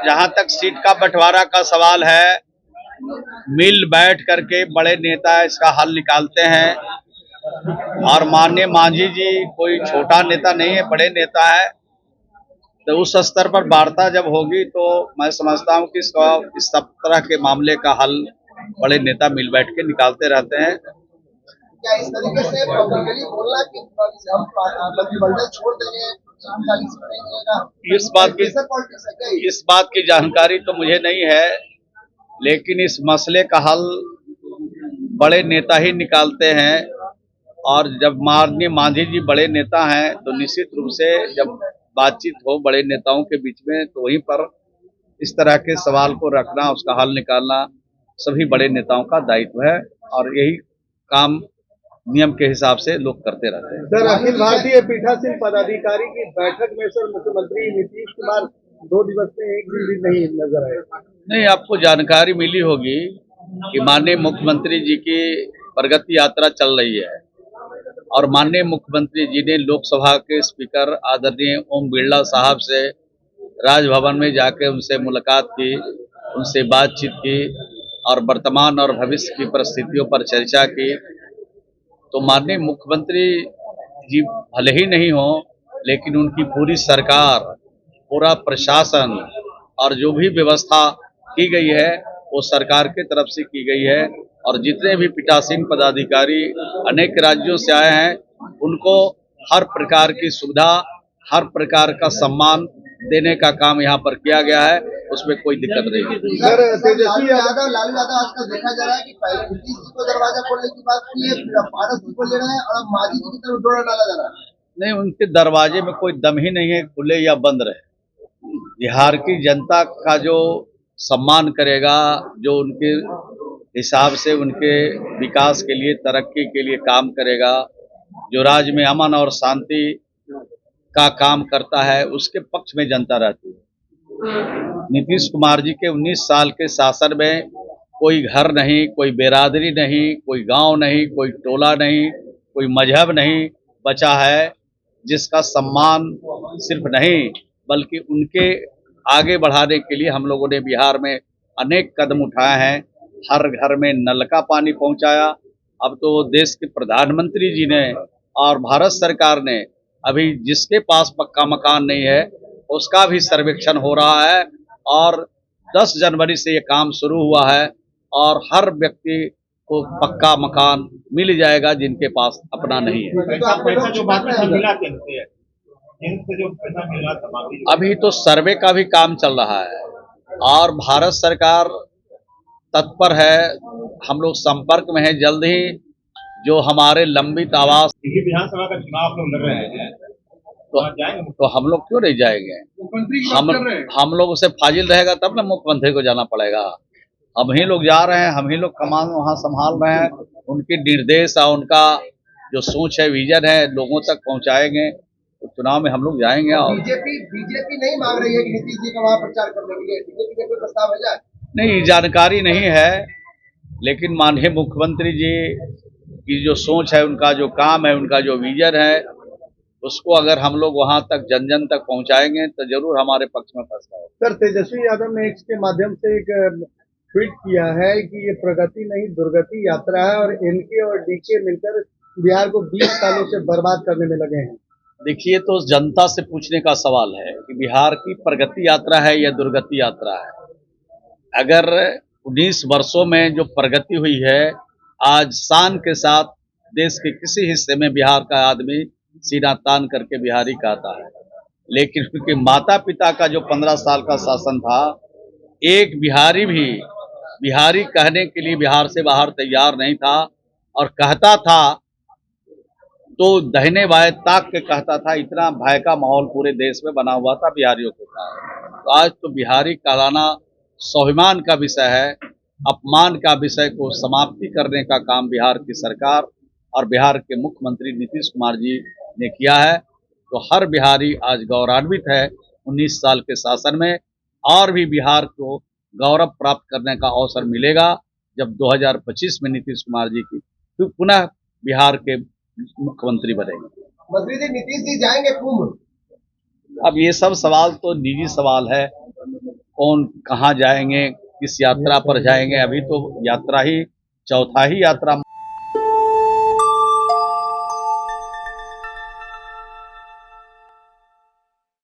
जहां तक सीट का बंटवारा का सवाल है, मिल बैठ करके बड़े नेता इसका हल निकालते हैं। और माननीय मांझी जी कोई छोटा नेता नहीं है, बड़े नेता है। तो उस स्तर पर वार्ता जब होगी तो मैं समझता हूं कि इस सब तरह के मामले का हल बड़े नेता मिल बैठ के निकालते रहते हैं। क्या इस तरीके से पब्लिकली बोलना कि हम मंत्रिमंडल छोड़ देंगे, इस बात की जानकारी तो मुझे नहीं है, लेकिन इस मसले का हल बड़े नेता ही निकालते हैं। और जब माननीय मांझी जी बड़े नेता हैं तो निश्चित रूप से जब बातचीत हो बड़े नेताओं के बीच में तो वहीं पर इस तरह के सवाल को रखना, उसका हल निकालना सभी बड़े नेताओं का दायित्व है और यही काम नियम के हिसाब से लोग करते रहते हैं। सर, अखिल भारतीय पीठासीन पदाधिकारी की बैठक में सर मुख्यमंत्री नीतीश कुमार 2 दिवस में एक दिन भी नहीं नजर आए। नहीं, आपको जानकारी मिली होगी कि माननीय मुख्यमंत्री जी की प्रगति यात्रा चल रही है और माननीय मुख्यमंत्री जी ने लोकसभा के स्पीकर आदरणीय ओम बिरला साहब से राजभवन में जाके उनसे मुलाकात की, उनसे बातचीत की और वर्तमान और भविष्य की परिस्थितियों पर चर्चा की। तो माननीय मुख्यमंत्री जी भले ही नहीं हो, लेकिन उनकी पूरी सरकार, पूरा प्रशासन और जो भी व्यवस्था की गई है वो सरकार की तरफ से की गई है। और जितने भी पीठासीन पदाधिकारी अनेक राज्यों से आए हैं, उनको हर प्रकार की सुविधा, हर प्रकार का सम्मान देने का काम यहाँ पर किया गया है, उसमें कोई दिक्कत नहीं। सर, लालू यादव आजकल देखा जा रहा है कि पहले नीतीश जी को दरवाजा खोलने की बात की है, फिर पारस जी को ले रहे हैं और अब मांझी जी की तरफ डोरा डाला जा रहा है। नहीं, उनके दरवाजे में कोई दम ही नहीं है, खुले या बंद रहे। बिहार की जनता का जो सम्मान करेगा, जो उनके हिसाब से उनके विकास के लिए, तरक्की के लिए काम करेगा, जो राज्य में अमन और शांति का काम करता है, उसके पक्ष में जनता रहती है। नीतीश कुमार जी के 19 साल के शासन में कोई घर नहीं, कोई बिरादरी नहीं, कोई गांव नहीं, कोई टोला नहीं, कोई मजहब नहीं बचा है जिसका सम्मान सिर्फ नहीं बल्कि उनके आगे बढ़ाने के लिए हम लोगों ने बिहार में अनेक कदम उठाए हैं। हर घर में नल का पानी पहुंचाया। अब तो देश के प्रधानमंत्री जी ने और भारत सरकार ने अभी जिसके पास पक्का मकान नहीं है उसका भी सर्वेक्षण हो रहा है और 10 जनवरी से ये काम शुरू हुआ है और हर व्यक्ति को पक्का मकान मिल जाएगा जिनके पास अपना नहीं है। अभी तो सर्वे का भी काम चल रहा है और भारत सरकार तत्पर है, हम लोग संपर्क में है। जल्द ही जो हमारे लंबित आवास विधानसभा का चुनाव लोग लड़ रहे हैं तो हम लोग क्यों नहीं जाएंगे? हम लोग उसे फाजिल रहेगा तब ना मुख्यमंत्री को जाना पड़ेगा। हम ही लोग जा रहे हैं, हम ही लोग कमान वहाँ संभाल रहे हैं। उनकी निर्देश और उनका जो सोच है, विजन है, लोगों तक पहुँचाएंगे तो चुनाव में हम लोग जाएंगे। और बीजेपी नहीं मांग रही है कि नीतीश जी का वहाँ प्रचार करने के लिए, बीजेपी का कोई प्रस्ताव है? नहीं, जानकारी नहीं है, लेकिन माननीय मुख्यमंत्री जी की जो सोच है, उनका जो काम है, उनका जो विजन है, उसको अगर हम लोग वहां तक जन जन तक पहुंचाएंगे तो जरूर हमारे पक्ष में फैसला होगा। सर, तेजस्वी यादव ने एक्स के माध्यम से एक ट्वीट किया है कि ये प्रगति नहीं दुर्गति यात्रा है और एनके और डीके मिलकर बिहार को 20 सालों से बर्बाद करने में लगे हैं। देखिए, तो जनता से पूछने का सवाल है कि बिहार की प्रगति यात्रा है या दुर्गति यात्रा है। अगर 19 वर्षों में जो प्रगति हुई है, आज शान के साथ देश के किसी हिस्से में बिहार का आदमी सीना तान करके बिहारी कहता है, लेकिन उनके माता पिता का जो 15 साल का शासन था, एक बिहारी भी बिहारी कहने के लिए बिहार से बाहर तैयार नहीं था और कहता था तो दहिने बाएं ताक के कहता था। इतना भय का माहौल पूरे देश में बना हुआ था बिहारियों के साथ। तो आज तो बिहारी कहलाना स्वाभिमान का विषय है, अपमान का विषय को समाप्ति करने का काम बिहार की सरकार और बिहार के मुख्यमंत्री नीतीश कुमार जी ने किया है। तो हर बिहारी आज गौरवान्वित है 19 साल के शासन में, और भी बिहार को गौरव प्राप्त करने का अवसर मिलेगा जब 2025 में नीतीश कुमार जी की तो पुनः बिहार के मुख्यमंत्री बनेंगे। मंत्री जी, नीतीश जी जाएंगे कुंभ? अब ये सब सवाल तो निजी सवाल है, कौन कहाँ जाएंगे, किस यात्रा पर जाएंगे। अभी तो यात्रा ही चौथा ही यात्रा